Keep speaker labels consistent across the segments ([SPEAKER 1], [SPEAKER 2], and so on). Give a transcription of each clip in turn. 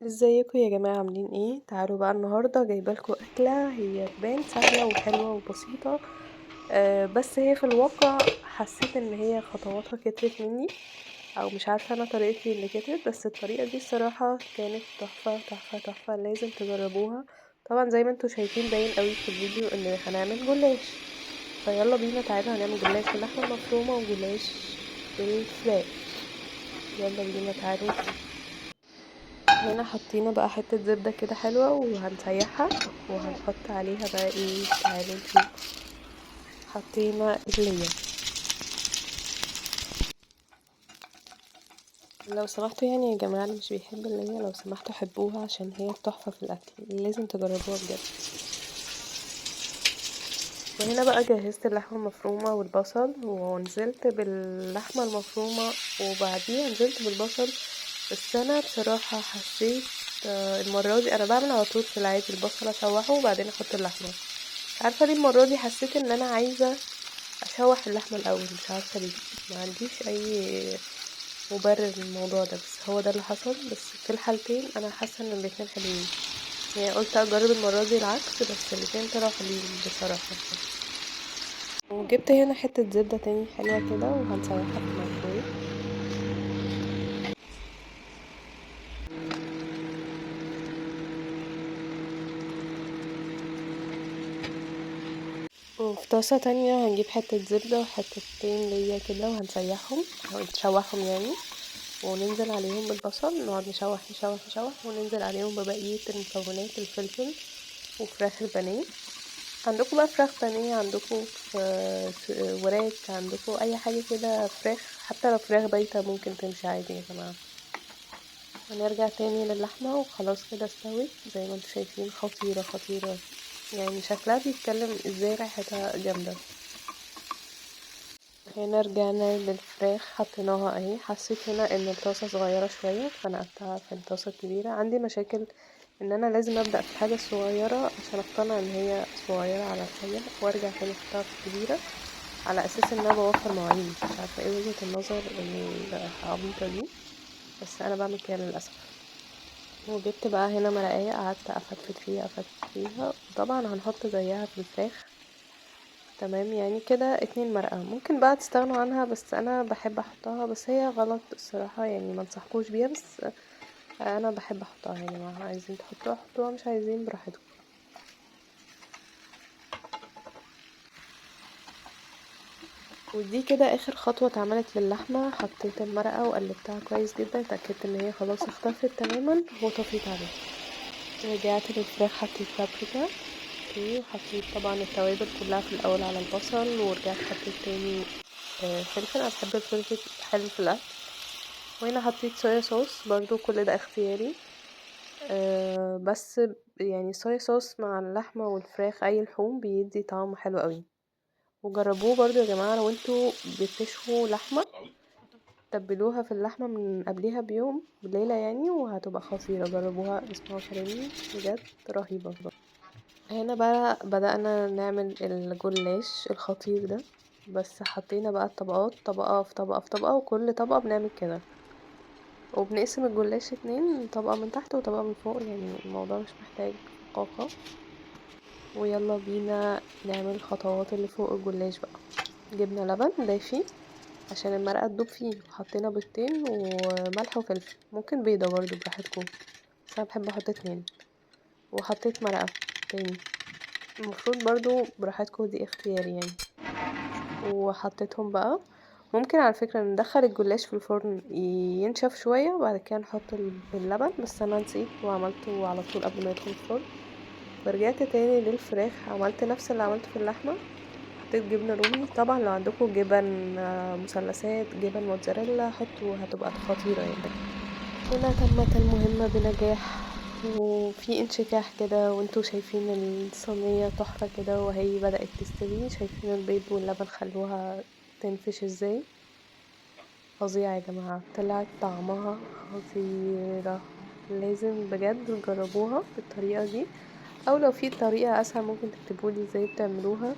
[SPEAKER 1] ازيكم يا جماعة عاملين ايه؟ تعالوا بقى النهاردة جايبالكوا أكلة هي تبان سهلة وحلوة وبسيطة. بس هي في الواقع حسيت ان هي خطواتها كترت مني، او مش عارفة انا طريقتي اللي كترت، بس الطريقة دي الصراحة كانت تحفة تحفة تحفة، لازم تجربوها. طبعا زي ما انتوا شايفين باين قوي في الفيديو ان هنعمل جلاش، فيلا بينا تعالوا هنعمل جلاش باللحمة المفرومة وجلاش بالفراخ. يلا بينا تعالوا نشوف. هنا حطينا بقى حتة زبدة كده حلوة وهنسيحها، وهنحط عليها بقى ايه، تعالوا نشوف. حطينا الليا. لو سمحتوا يعني يا جماعة اللي مش بيحب الليا، لو سمحتوا حبوها عشان هي تحفة في الأكل، لازم تجربوها بجد. وهنا بقى جهزت اللحمة المفرومة والبصل ونزلت باللحمة المفرومة، وبعديها نزلت بالبصل. بس انا بصراحة حسيت المرة دي انا بعمل على طول في العادي البصل اشوحه وبعدين احط اللحمة. مش عارفة ليه المرة دي حسيت ان انا عايزة اشوح اللحمة الاول، مش عارفة ليه. ما عنديش اي مبرر للموضوع ده، بس هو ده اللي حصل. بس في الحالتين انا حاسة ان الاتنين حلوين، يعني قلت اجرب المرة دي العكس، بس الاتنين طلعوا حلوين بصراحة. وجبت هنا حتة زبدة تاني حلوة كده وهنسيحها في الميكرويف. وفي طاسة تانية هنجيب حتة زبدة وحتتين ليا كده وهنسيحهم أو نشوحهم يعني، وننزل عليهم بالبصل، نقعد نشوح نشوح نشوح، وننزل عليهم ببقية المكونات، الفلفل وفراخ البانيه. عندكم بقى فراخ بانيه، عندكم وراك، عندكم اي حاجة كده فراخ، حتى لو فراخ بايتة ممكن تمشي عادي يا جماعة. هنرجع تاني للحمة وخلاص كده استوت زي ما انتوا شايفين، خطيرة خطيرة، يعني شكلها بيتكلم ازاي ريحتها جامدة. هنا رجعنا للفراخ حطيناها اهي. حسيت هنا ان الطاسة صغيرة شوية فنقلتها في الطاسة الكبيرة. عندي مشاكل ان انا لازم ابدأ في الحاجة الصغيرة عشان اقتنع ان هي صغيرة على الحقيقة، وارجع تاني احطها في الكبيرة على اساس ان انا بوفر مواعين. مش عارفة ايه وجهة النظر العبيطة دي، بس انا بعمل كده للأسف. وجبت بقى هنا ملقاية، قعدت افتفت فيها افتفت فيها، وطبعا هنحط زيها في الفراخ. تمام، يعني كده 2 مرقة. ممكن بقى تستغنوا عنها، بس انا بحب احطها، بس هي غلط الصراحة يعني، ما انصحكوش بيها، بس انا بحب احطها يا جماعة. عايزين تحطوها حطوها، مش عايزين براحتكم. ودي كده اخر خطوة اتعملت للحمة. حطيت المرقة وقلبتها كويس جدا، اتأكدت ان هي خلاص اختفت تماما وطفيت عليها. رجعت للفراخ، حطيت بابريكا اوكي، وحطيت طبعا التوابل كلها في الاول على البصل، ورجعت حطيت تاني فلفل. انا بحب الفلفل حلو في الاكل. وهنا حطيت صويا صوص برضو، كل ده اختياري. بس يعني صويا صوص مع اللحمة والفراخ اي لحوم بيدي طعم حلو قوي. وجربوه برضو يا جماعة، لو انتوا بتشووا لحمة تبلوها في اللحمة من قبلها بيوم بليلة يعني، وهتبقى خطيرة. جربوها اسمعوا كلامي بجد رهيبة. هنا بقى بدأنا نعمل الجلاش الخطير ده. بس حطينا بقى الطبقات، طبقة في طبقة في طبقة، وكل طبقة بنعمل كده، وبنقسم الجلاش 2، طبقة من تحت وطبقة من فوق، يعني الموضوع مش محتاج فقاقة. ويلا بينا نعمل الخطوات اللي فوق الجلاش بقى. جبنا لبن دافي عشان المرقة تدوب فيه، وحطينا بيضتين وملح وفلفل، ممكن بيضة برضو براحتكم، بس انا بحب احط 2. وحطيت مرقة تاني، المفروض برضو براحتكم، دي اختياري يعني. وحطيتهم بقى. ممكن على فكرة ندخل الجلاش في الفرن ينشف شوية وبعد كده نحط اللبن، بس انا نسيت وعملته على طول قبل ما يدخل الفرن. ورجعت تاني للفراخ، عملت نفس اللي عملته في اللحمة. حطيت جبنة رومي، طبعا لو عندكم جبن مثلثات، جبن موتزاريلا حطوا، هتبقى خطيرة يعني. هنا تمت المهمة بنجاح، وفي انشكاح كده، وانتوا شايفين الصينية تحفة كده وهي بدأت تستوي. شايفين البيض واللبن خلوها تنفش ازاي. فظيعة يا جماعة، طلعت طعمها خطيرة. لازم بجد تجربوها بالطريقة دي، او لو في طريقة اسهل ممكن تكتبولي ازاي بتعملوها.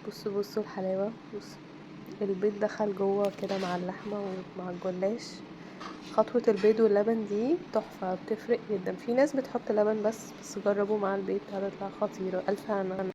[SPEAKER 1] بصوا بصوا الحلاوة، بصوا البيض دخل جوه كده مع اللحمة ومع الجلاش. خطوة البيض واللبن دي تحفة، بتفرق جدا. في ناس بتحط لبن بس جربوا مع البيض هتطلع خطيرة. ألف هنا.